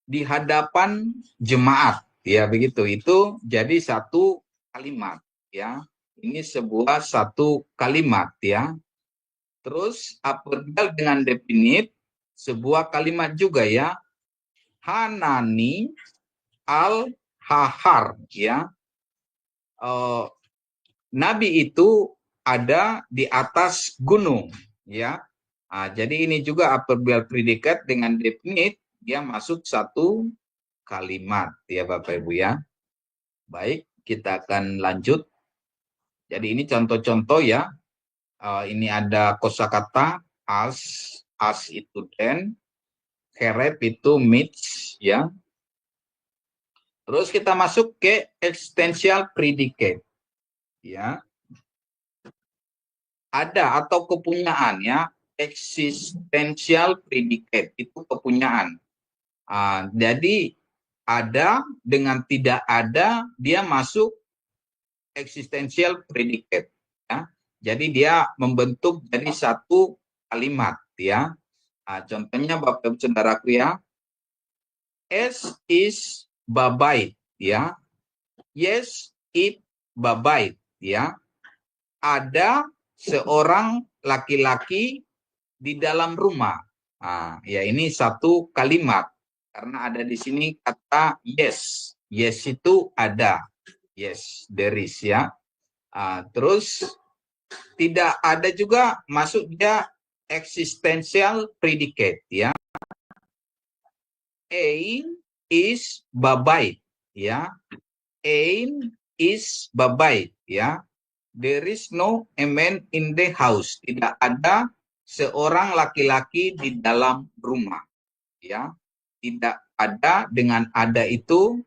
Speaker 3: di hadapan jemaat, ya, begitu. Itu jadi satu kalimat, ya. Ini sebuah satu kalimat, ya. Terus adverbial dengan definite sebuah kalimat juga, ya. Hanani al-hahar, ya. Nabi itu ada di atas gunung, ya. Nah, jadi ini juga adverbial predikat dengan definite, dia masuk satu kalimat, ya, Bapak Ibu, ya. Baik, kita akan lanjut. Jadi ini contoh-contoh, ya. Ini ada kosakata as itu den, kerep itu meets, ya. Terus kita masuk ke existential predicate, ya. Ada atau kepunyaan, ya, existential predicate itu kepunyaan. Jadi ada dengan tidak ada dia masuk existential predicate, ya. Jadi dia membentuk jadi satu kalimat, ya. Contohnya Bapak Ibu Saudaraku, ya. S is babait, ya. Yes it babait, ya. Ada seorang laki-laki di dalam rumah. Ya, ini satu kalimat karena ada di sini kata yes, Yes itu ada. Yes, there is ya. Terus tidak ada juga masuk dia existential predicate ya. Ain is babait ya. Ain is babait ya. There is no a man in the house. Tidak ada seorang laki-laki di dalam rumah ya. Tidak ada, dengan ada itu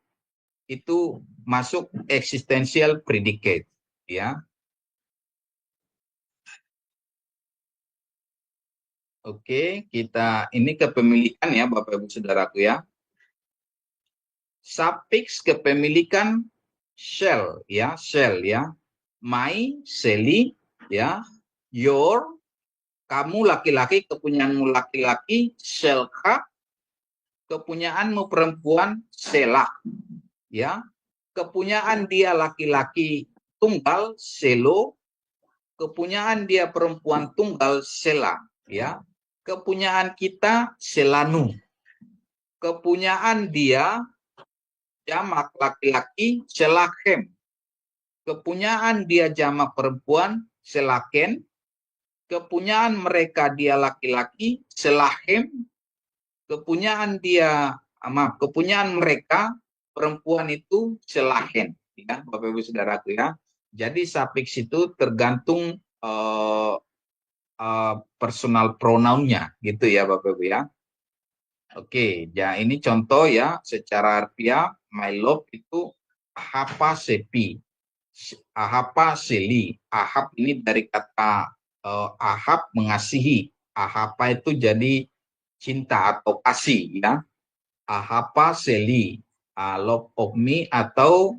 Speaker 3: masuk existential predicate ya. Oke, kita ini kepemilikan ya Bapak Ibu Saudaraku ya. Suffix kepemilikan shall ya, my, Sally ya, your, kamu laki-laki, kepunyaanmu laki-laki, selka, kepunyaanmu perempuan, sela ya, kepunyaan dia laki-laki tunggal, selo, kepunyaan dia perempuan tunggal, sela ya, kepunyaan kita selanu, kepunyaan dia jamak laki-laki selakem, kepunyaan dia jamak perempuan selaken, kepunyaan mereka dia laki-laki selahem, kepunyaan mereka perempuan itu selahen ya Bapak Ibu Saudaraku ya. Jadi suffix itu tergantung personal pronounnya gitu ya Bapak Ibu ya. Oke, ya ini contoh ya secara harfiah. My love itu ahapa sepi, ahapa seli. Ahap ini dari kata ahap mengasihi. Ahapa itu jadi cinta atau kasih ya. Ahapa seli, love of me atau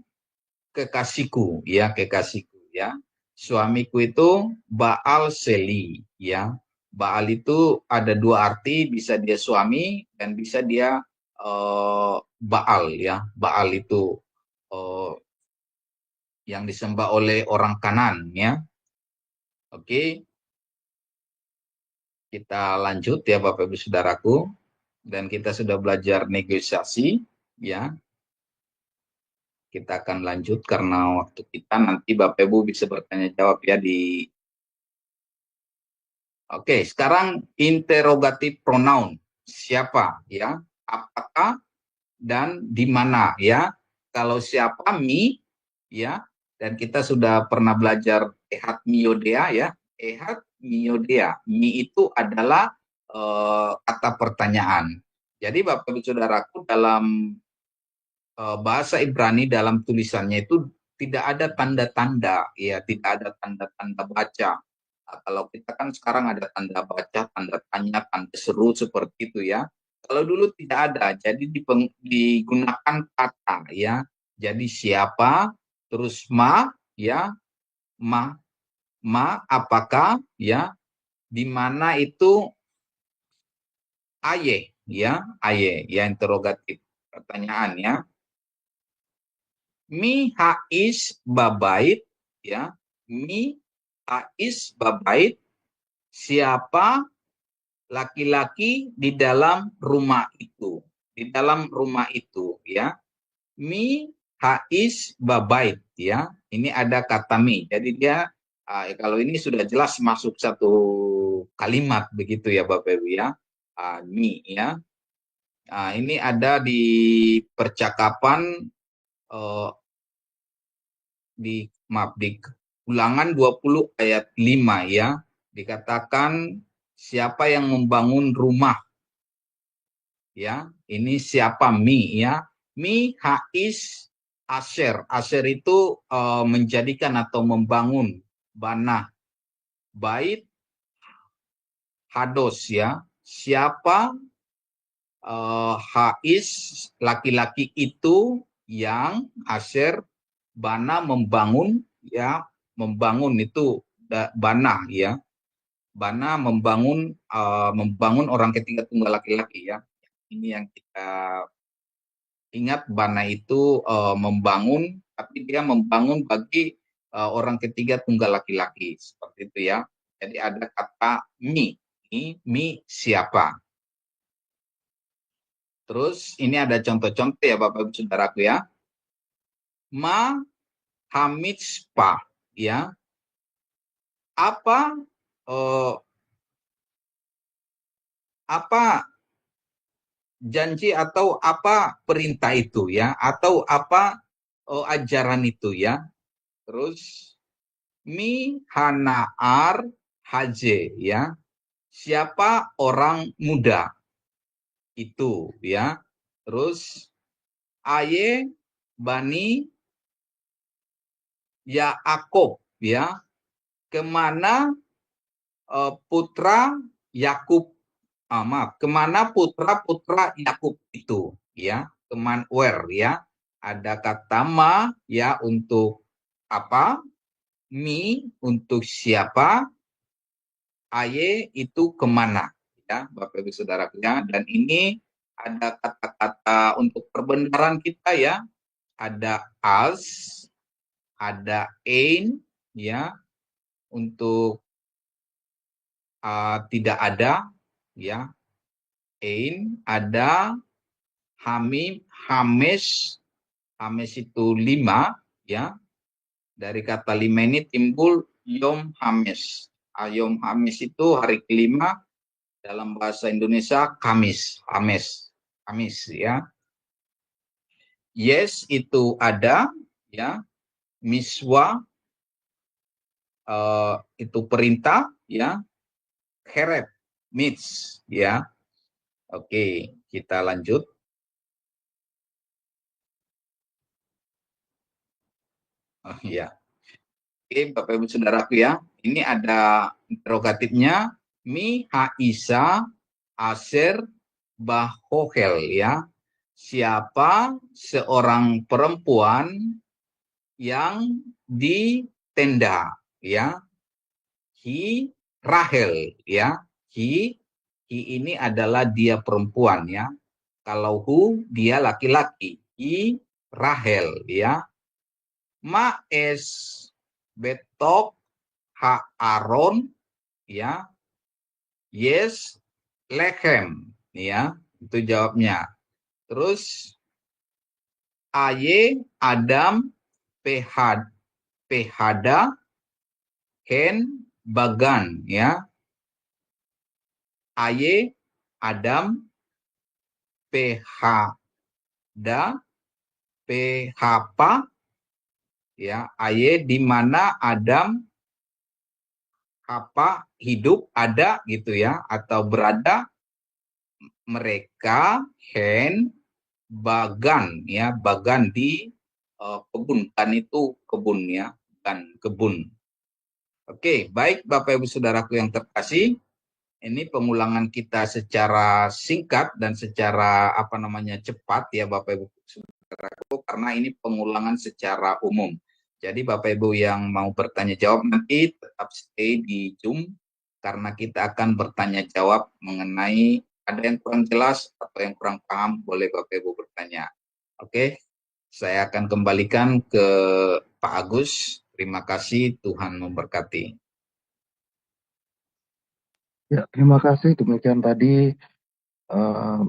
Speaker 3: kekasihku ya, kekasihku ya. Suamiku itu Baal Seli ya. Baal itu ada dua arti, bisa dia suami dan bisa dia Baal ya. Baal itu yang disembah oleh orang Kanan ya. Oke. Kita lanjut ya Bapak Ibu Saudaraku, dan kita sudah belajar negosiasi ya. Kita akan lanjut karena waktu kita, nanti Bapak Ibu bisa bertanya jawab ya di. Oke, sekarang interrogatif pronoun. Siapa ya? Apakah dan di mana ya? Kalau siapa mi ya, dan kita sudah pernah belajar ehat miodea ya. Ehat miodea. Mi itu adalah kata pertanyaan. Jadi Bapak Ibu Saudaraku, dalam bahasa Ibrani dalam tulisannya itu tidak ada tanda-tanda ya, tidak ada tanda-tanda baca. Kalau kita kan sekarang ada tanda baca, tanda tanya, tanda seru seperti itu ya. Kalau dulu tidak ada, jadi digunakan kata ya. Jadi siapa, terus ma ya, ma apakah ya, di mana itu aye ya, interrogatif pertanyaan ya. Mi hais babait ya, mi hais babait, siapa laki-laki di dalam rumah itu, di dalam rumah itu ya. Mi hais babait ya, ini ada kata mi, jadi dia kalau ini sudah jelas masuk satu kalimat begitu ya Bapak Ibu ya. Mi ya, ini ada di percakapan di Ulangan 20 ayat 5 ya, dikatakan siapa yang membangun rumah ya. Ini siapa? Mi ya. Mi hais asher. Asher itu menjadikan atau membangun. Bana bait hados ya. Siapa hais laki-laki itu yang asher bana membangun ya, membangun itu bana ya, bana membangun, membangun orang ketiga tunggal laki-laki ya. Ini yang kita ingat, bana itu membangun, tapi dia membangun bagi orang ketiga tunggal laki-laki seperti itu ya. Jadi ada kata mi, mi siapa. Terus ini ada contoh-contoh ya Bapak Ibu Saudaraku ya. Ma hamitspa, ya. Apa apa janji atau apa perintah itu, ya, atau apa ajaran itu, ya. Terus mi hanaar haje, ya. Siapa orang muda itu, ya. Terus aye bani Yaakov, ya. Kemana putra Yakub, maaf, kemana putra-putra Yakub itu, ya. Where, ya. Ada kata ma, ya, untuk apa, mi untuk siapa, aye itu kemana, ya, Bapak Ibu Saudara, ya. Dan ini ada kata-kata untuk perbenaran kita, ya. Ada as, ada ein, ya, untuk tidak ada, ya. Ein, ada hamim, hames, hames itu 5, ya. Dari kata 5 ini timbul yom hames. Yom hames itu hari kelima, dalam bahasa Indonesia Kamis, hames, Kamis, ya. Yes itu ada, ya. Miswa itu perintah, ya. Herep, meets, ya. Oke, kita lanjut. Ya. Oke, Bapak Ibu Saudaraku, ya. Ini ada interrogatifnya. Mi haisa aser bahohel, ya. Siapa seorang perempuan yang di tenda, ya. Hi Rahel, ya. Hi ini adalah dia perempuan, ya. Kalau hu dia laki-laki. Hi Rahel, ya. Ma es betok ha Aaron, ya. Yes lechem, ya. Itu jawabnya. Terus aye Adam pehada ken bagan, ya. Aye Adam phda phpa, ya. Aye di mana Adam apa hidup ada, gitu, ya, atau berada, mereka hen bagan, ya, bagan di kebun, kan itu kebun, ya, kan kebun. Oke, baik Bapak Ibu Saudaraku yang terkasih, ini pengulangan kita secara singkat dan secara cepat, ya Bapak Ibu Saudaraku, karena ini pengulangan secara umum. Jadi Bapak Ibu yang mau bertanya jawab nanti tetap stay di Zoom, karena kita akan bertanya jawab mengenai ada yang kurang jelas atau yang kurang paham, boleh Bapak Ibu bertanya. Oke, saya akan kembalikan ke Pak Agus. Terima kasih, Tuhan memberkati.
Speaker 1: Ya, terima kasih. Demikian tadi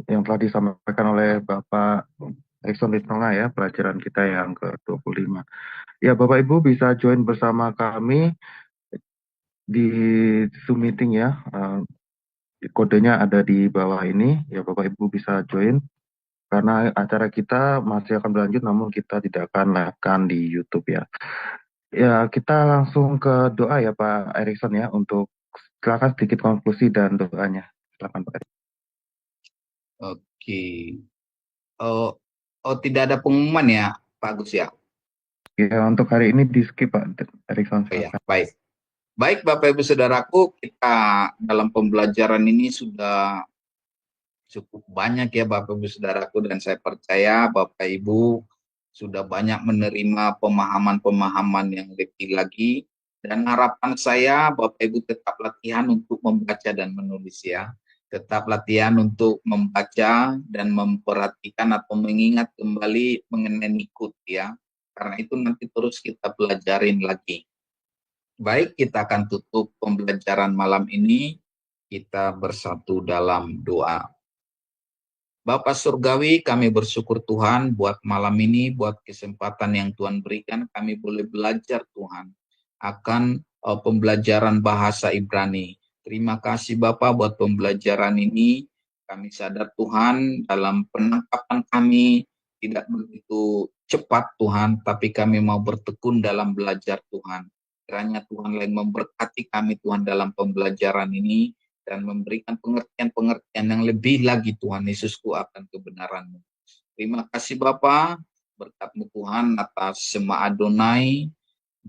Speaker 1: yang telah disampaikan oleh Bapak Erikson Litonga, ya, pelajaran kita yang ke-25. Ya, Bapak Ibu bisa join bersama kami di Zoom meeting, ya. Kodenya ada di bawah ini, ya, Bapak Ibu bisa join. Karena acara kita masih akan berlanjut, namun kita tidak akan live-kan di YouTube, ya. Ya, kita langsung ke doa, ya Pak Erikson, ya, untuk silakan sedikit konklusi dan doanya. Silakan Pak Erikson.
Speaker 3: Oke. Tidak ada pengumuman, ya Pak Agus, ya?
Speaker 1: Ya, untuk hari ini di skip Pak Erikson.
Speaker 3: Ya, baik. Baik Bapak Ibu Saudaraku, kita dalam pembelajaran ini sudah cukup banyak, ya Bapak Ibu Saudaraku, dan saya percaya Bapak Ibu sudah banyak menerima pemahaman-pemahaman yang lebih lagi, dan harapan saya Bapak Ibu tetap latihan untuk membaca dan menulis, ya. Tetap latihan untuk membaca dan memperhatikan atau mengingat kembali mengenai Nikut, ya. Karena itu nanti terus kita pelajarin lagi. Baik, kita akan tutup pembelajaran malam ini. Kita bersatu dalam doa. Bapa Surgawi, kami bersyukur Tuhan buat malam ini, buat kesempatan yang Tuhan berikan, kami boleh belajar Tuhan akan pembelajaran bahasa Ibrani. Terima kasih Bapak buat pembelajaran ini. Kami sadar Tuhan dalam penangkapan kami tidak begitu cepat Tuhan, tapi kami mau bertekun dalam belajar Tuhan. Kiranya Tuhan yang memberkati kami Tuhan dalam pembelajaran ini, dan memberikan pengertian-pengertian yang lebih lagi Tuhan Yesusku akan kebenaran-Mu. Terima kasih Bapa, berkat-Mu Tuhan atas Sema Adonai,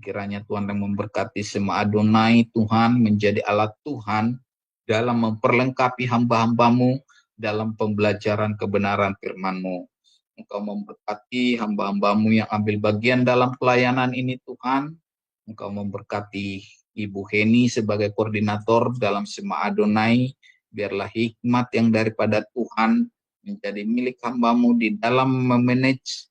Speaker 3: kiranya Tuhan yang memberkati Sema Adonai Tuhan menjadi alat Tuhan dalam memperlengkapi hamba-hamba-Mu dalam pembelajaran kebenaran firman-Mu. Engkau memberkati hamba-hamba-Mu yang ambil bagian dalam pelayanan ini Tuhan. Engkau memberkati Ibu Heni sebagai koordinator dalam Sema Adonai. Biarlah hikmat yang daripada Tuhan menjadi milik hamba-Mu di dalam memanage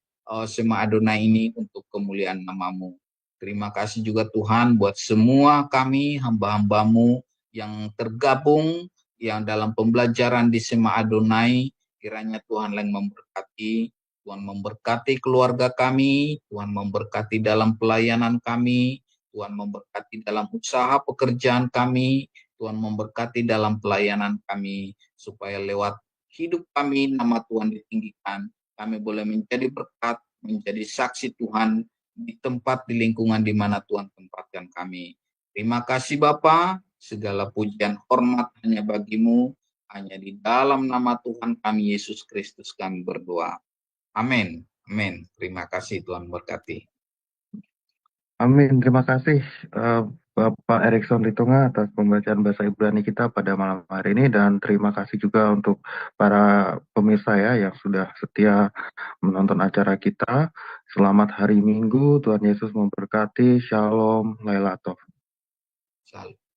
Speaker 3: Sema Adonai ini untuk kemuliaan nama-Mu. Terima kasih juga Tuhan buat semua kami hamba-hamba-Mu yang tergabung yang dalam pembelajaran di Sema Adonai. Kiranya Tuhan yang memberkati, Tuhan memberkati keluarga kami, Tuhan memberkati dalam pelayanan kami, Tuhan memberkati dalam usaha pekerjaan kami, Tuhan memberkati dalam pelayanan kami, supaya lewat hidup kami nama Tuhan ditinggikan, kami boleh menjadi berkat, menjadi saksi Tuhan di tempat, di lingkungan di mana Tuhan tempatkan kami. Terima kasih Bapa, segala pujian hormat hanya bagi-Mu, hanya di dalam nama Tuhan kami Yesus Kristus kami berdoa. Amin. Amin. Terima kasih, Tuhan berkati.
Speaker 1: Amin. Terima kasih Bapak Erikson Litonga atas pembacaan bahasa Ibrani kita pada malam hari ini, dan terima kasih juga untuk para pemirsa ya yang sudah setia menonton acara kita. Selamat hari Minggu, Tuhan Yesus memberkati. Shalom, Lailatul.
Speaker 3: Salam.